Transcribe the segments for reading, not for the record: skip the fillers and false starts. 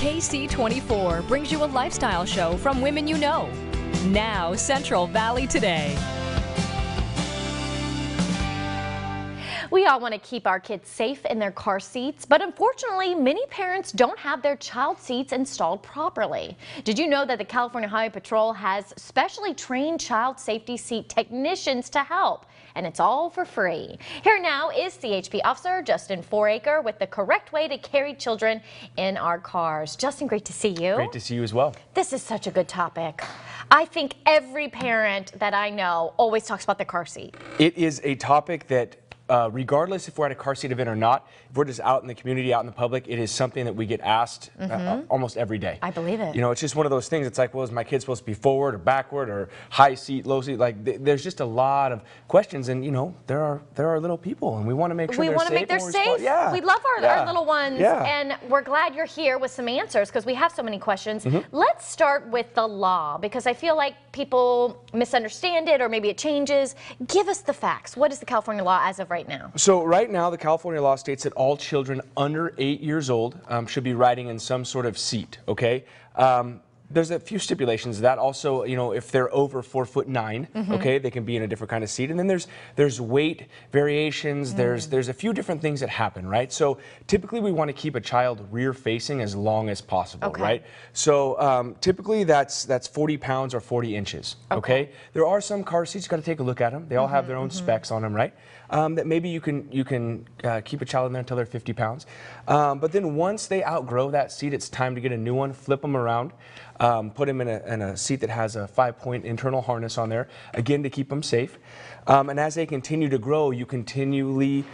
KC24 brings you a lifestyle show from women you know. Now, Central Valley Today. We all want to keep our kids safe in their car seats, but unfortunately, many parents don't have their child seats installed properly. Did you know that the California Highway Patrol has specially trained child safety seat technicians to help? And it's all for free. Here now is CHP Officer Justin Foraker with the correct way to carry children in our cars. Justin, great to see you. Great to see you as well. This is such a good topic. I think every parent that I know always talks about the car seat. It is a topic that regardless if we're at a car seat event or not, if we're just out in the community, out in the public, it is something that we get asked almost every day. I believe it. You know, it's just one of those things. It's like, well, is my kid supposed to be forward or backward or high seat, low seat? Like, there's just a lot of questions, and you know, there are little people, and we want to make sure we want to make them safe. Yeah. We love our little ones, yeah. And we're glad you're here with some answers because we have so many questions. Let's start with the law because I feel like people misunderstand it or maybe it changes. Give us the facts. What is the California law as of right now? So right now, the California law states that all children under 8 years old should be riding in some sort of seat, okay? There's a few stipulations that also, you know, if they're over 4'9", okay, they can be in a different kind of seat. And then there's weight variations, there's a few different things that happen, right? So typically we want to keep a child rear facing as long as possible, right? So typically that's 40 pounds or 40 inches, okay? There are some car seats, you got to take a look at them. They all have their own specs on them, right? That maybe you can keep a child in there until they're 50 pounds. But then once they outgrow that seat, it's time to get a new one, flip them around, put them in a seat that has a 5-point internal harness on there, again to keep them safe. And as they continue to grow, you continually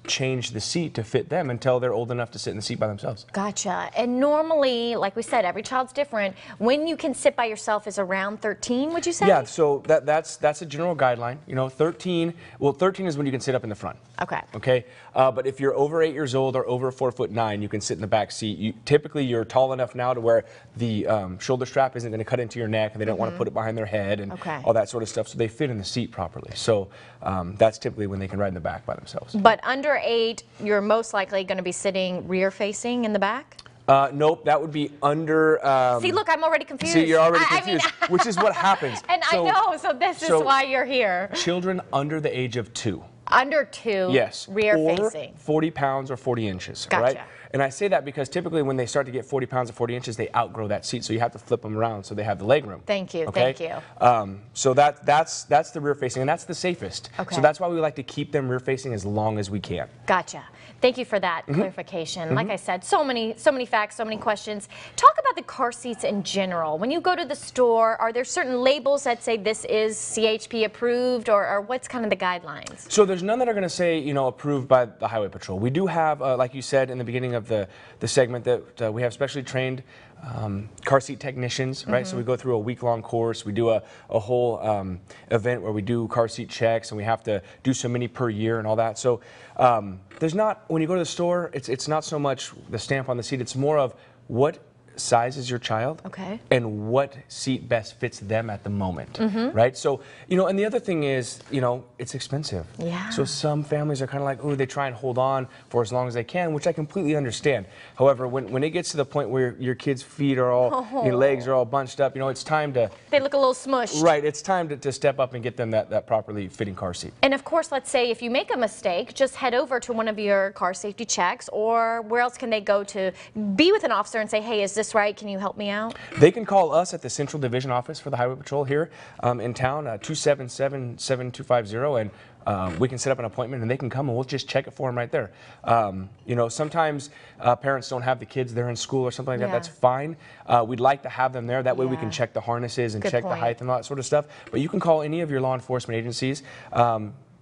change the seat to fit them until they're old enough to sit in the seat by themselves. Gotcha. And normally, like we said, every child's different. When you can sit by yourself is around 13, would you say? Yeah, so that's a general guideline. You know, 13 is when you can sit up in the front. Okay. Okay. But if you're over 8 years old or over 4'9", you can sit in the back seat. Typically, you're tall enough now to where the shoulder strap isn't going to cut into your neck, and they don't want to put it behind their head and all that sort of stuff. So they fit in the seat properly. So that's typically when they can ride in the back by themselves. But under 8, you're most likely going to be sitting rear facing in the back? Nope, that would be under... See, look, I'm already confused. See, you're already confused, which is what happens. And so, I know, so this is why you're here. Children under the age of 2. Under 2, yes, rear or facing. 40 pounds or 40 inches, gotcha. Right? And I say that because typically when they start to get 40 pounds or 40 inches, they outgrow that seat, so you have to flip them around so they have the leg room. Thank you, okay? thank you. So that's the rear facing, and that's the safest. Okay. So that's why we like to keep them rear facing as long as we can. Gotcha. Thank you for that clarification. Like I said, so many facts, so many questions. Talk about the car seats in general. When you go to the store, are there certain labels that say this is CHP approved, or what's kind of the guidelines? So there's none that are going to say, you know, approved by the Highway Patrol. We do have, like you said in the beginning of the segment, that we have specially trained car seat technicians, right? So we go through a week-long course. We do a whole event where we do car seat checks, and we have to do so many per year and all that. So there's not, when you go to the store, it's not so much the stamp on the seat. It's more of what size is your child, and what seat best fits them at the moment, right? So, you know, and the other thing is, you know, it's expensive. Yeah. So some families are kind of like, oh, they try and hold on for as long as they can, which I completely understand. However, when it gets to the point where your kids' feet are all, your legs are all bunched up, you know, it's time to... They look a little smushed. Right, it's time to step up and get them that properly fitting car seat. And of course, let's say if you make a mistake, just head over to one of your car safety checks, or where else can they go to be with an officer and say, hey, is this right? Can you help me out? They can call us at the Central Division Office for the Highway Patrol here in town, 277-7250, and we can set up an appointment and they can come and we'll just check it for them right there. You know, sometimes parents don't have the kids, they're in school or something like that. That's fine. We'd like to have them there. That way we can check the harnesses and check the height and all that sort of stuff. But you can call any of your law enforcement agencies.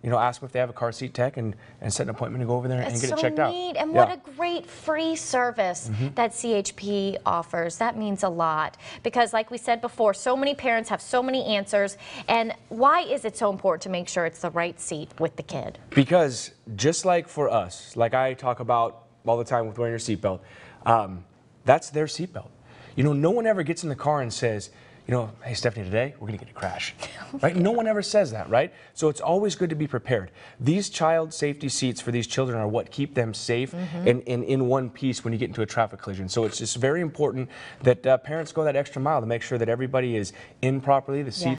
You know, ask them if they have a car seat tech and set an appointment to go over there and get it checked out. Neat. And what a great free service that CHP offers. That means a lot because, like we said before, so many parents have so many answers. And why is it so important to make sure it's the right seat with the kid? Because just like for us, like I talk about all the time with wearing your seatbelt, that's their seatbelt. You know, no one ever gets in the car and says, you know, hey, Stephanie, today we're going to get a crash, right? No one ever says that, right? So it's always good to be prepared. These child safety seats for these children are what keep them safe and in one piece when you get into a traffic collision. So it's just very important that parents go that extra mile to make sure that everybody is in properly, the seat